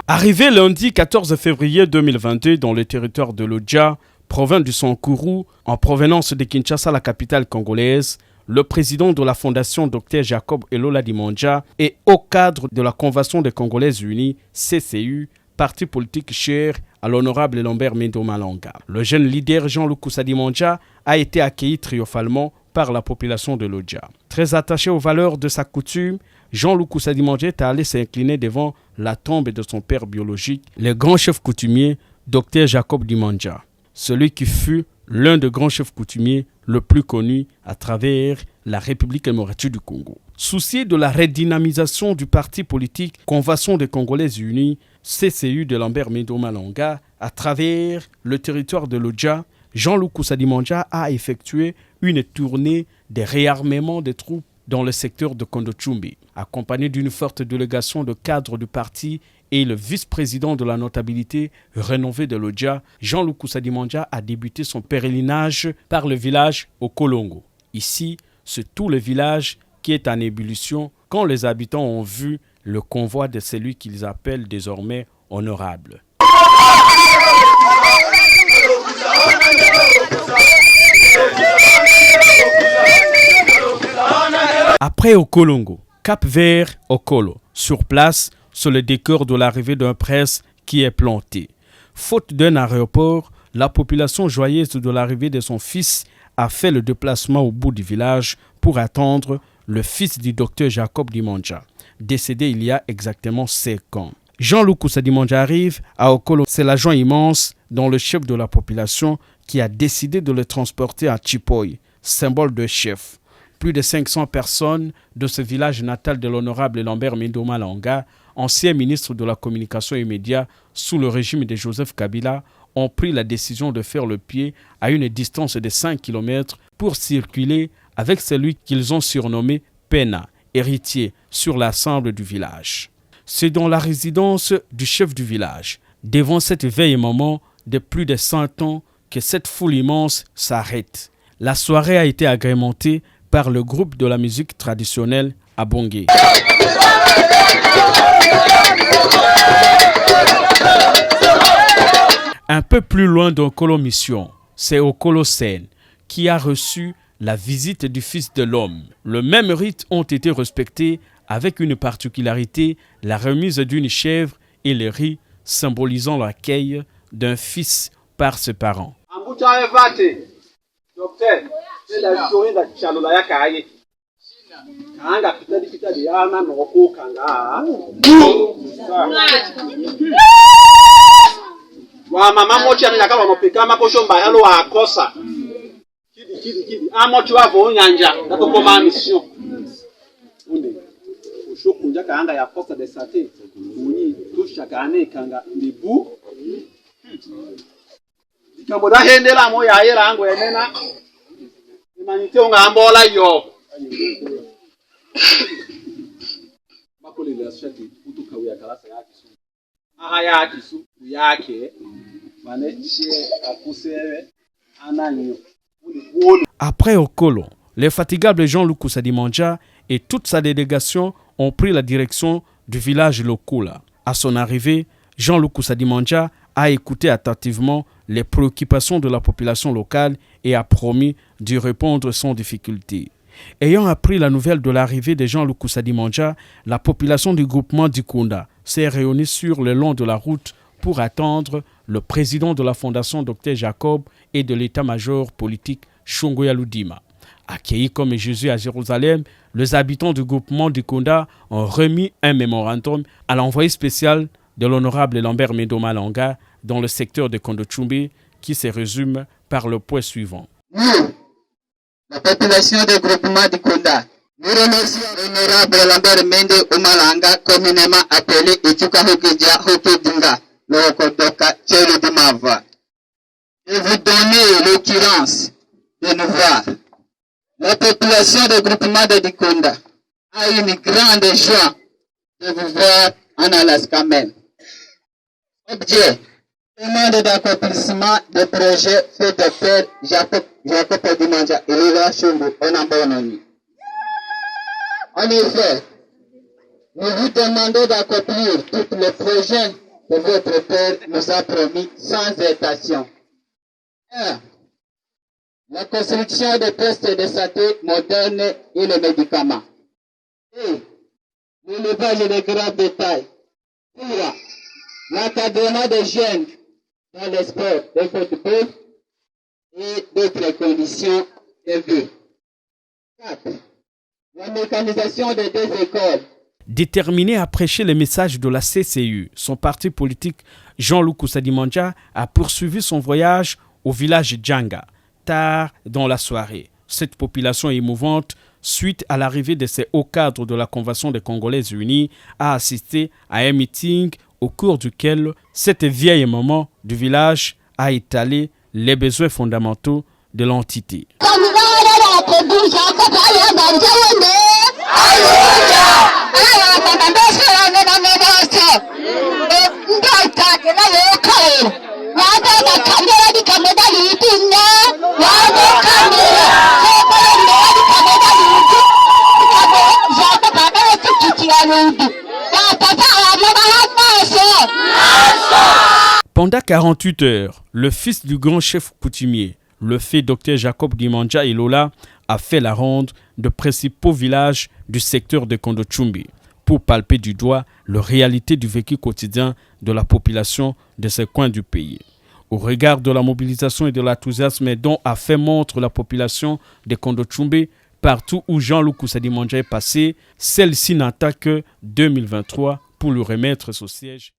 Arrivé lundi 14 février 2022 dans le territoire de Lodja, province du Sankuru, en provenance de Kinshasa, la capitale congolaise, le président de la fondation Dr Jacob Elola Dimandja et au cadre de la Convention des Congolaises Unies, CCU, parti politique cher à l'honorable Lambert Mendo Malanga. Le jeune leader Jean-Luc Koussa Dimandja a été accueilli triomphalement par la population de Lodja. Très attaché aux valeurs de sa coutume, Jean-Luc Koussa Dimandja est allé s'incliner devant la tombe de son père biologique, le grand chef coutumier Dr Jacob Dimandja, celui qui fut l'un des grands chefs coutumiers le plus connu à travers la République démocratique du Congo. Soucié de la redynamisation du parti politique Convention des Congolaises Unies, CCU de Lambert Mendo Malanga, à travers le territoire de Lodja, Jean-Luc Koussa Dimandja a effectué une tournée de réarmement des troupes dans le secteur de Kondochumbi. Accompagné d'une forte délégation de cadres du parti et le vice-président de la notabilité rénové de Lodja, Jean-Luc Koussa Dimandja a débuté son pèlerinage par le village Okolongo. Ici, c'est tout le village qui est en ébullition quand les habitants ont vu le convoi de celui qu'ils appellent désormais honorable. Après Okolongo, Cap Vert Okolo, sur place, c'est le décor de l'arrivée d'un prince qui est planté. Faute d'un aéroport, la population joyeuse de l'arrivée de son fils a fait le déplacement au bout du village pour attendre le fils du docteur Jacob Dimandja, décédé il y a exactement 5 ans. Jean-Luc Koussa Dimandja arrive à Okolo. C'est la joie immense dont le chef de la population qui a décidé de le transporter à Chipoy, symbole de chef. Plus de 500 personnes de ce village natal de l'honorable Lambert Mendo Malanga, ancien ministre de la Communication et Médias sous le régime de Joseph Kabila, ont pris la décision de faire le pied à une distance de 5 km pour circuler avec celui qu'ils ont surnommé Pena, héritier, sur l'ensemble du village. C'est dans la résidence du chef du village, devant cette veille moment de plus de 100 ans, que cette foule immense s'arrête. La soirée a été agrémentée par le groupe de la musique traditionnelle Abongé. Un peu plus loin d'Okolo Mission, c'est Okolo Sen qui a reçu la visite du Fils de l'Homme. Le même rite ont été respectés avec une particularité, la remise d'une chèvre et le riz symbolisant l'accueil d'un fils par ses parents. Wa mama mochi amenya kama mopeka makosho mbayalo wa akosa kidi amochi wa vo nyanja natokoma mission unde ushokunja kaanga ya posta de sate uni tusha kane kanga libu ikambo da hendela mo ya yera ango yenena imanite ungambola yo makole la shati utukawia kalasa yake su aha yake su yake. Après Okolo, les fatigables Jean-Luc Koussa Dimandja et toute sa délégation ont pris la direction du village Lokula. À son arrivée, Jean-Luc Koussa Dimandja a écouté attentivement les préoccupations de la population locale et a promis d'y répondre sans difficulté. Ayant appris la nouvelle de l'arrivée de Jean-Luc Koussa Dimandja, la population du groupement d'Ikunda s'est réunie sur le long de la route pour attendre le président de la fondation Dr Jacob et de l'état-major politique Shongo Yaludima. Accueillis comme Jésus à Jérusalem, les habitants du groupement d'Ikunda ont remis un mémorandum à l'envoyé spécial de l'honorable Lambert Mendo Malanga dans le secteur de Kondochumbi qui se résume par le point suivant. Nous, la population du groupement d'Ikunda, nous remercions l'honorable Lambert Mendo Malanga, communément appelé Etuka Hokedja Hokedinga, le Kodoka Tchelo de Mava, et vous donner l'occurrence de nous voir. La population du groupement de Dikunda a une grande joie de vous voir en Alaska même. Objet, demande d'accomplissement de projet fait de père Jacob Dimandja et Lila Shungu Onambononi. En effet, nous vous demandons d'accomplir tous les projets que votre Père nous a promis sans hésitation. 1. La construction de postes de santé modernes et les médicaments. 2. L'élevage des grands bétail. 3. L'encadrement des jeunes dans le sport de football et d'autres conditions de vie. 4. La mécanisation des 2 écoles. Déterminé à prêcher les messages de la CCU, son parti politique Jean-Luc Koussadimandja a poursuivi son voyage au village Djanga, tard dans la soirée. Cette population émouvante, suite à l'arrivée de ces hauts cadres de la Convention des Congolaises Unies, a assisté à un meeting au cours duquel cette vieille maman du village a étalé les besoins fondamentaux de l'entité. Pendant 48 heures, le fils du grand chef coutumier, le fait Dr Jacob Dimandja Ilola, a fait la ronde de principaux villages du secteur de Kondochumbi pour palper du doigt la réalité du vécu quotidien de la population de ces coins du pays. Au regard de la mobilisation et de l'enthousiasme dont a fait montre la population de Kondochumbi, partout où Jean-Luc Koussadimandja est passé, celle-ci n'attend que 2023 pour lui remettre son siège.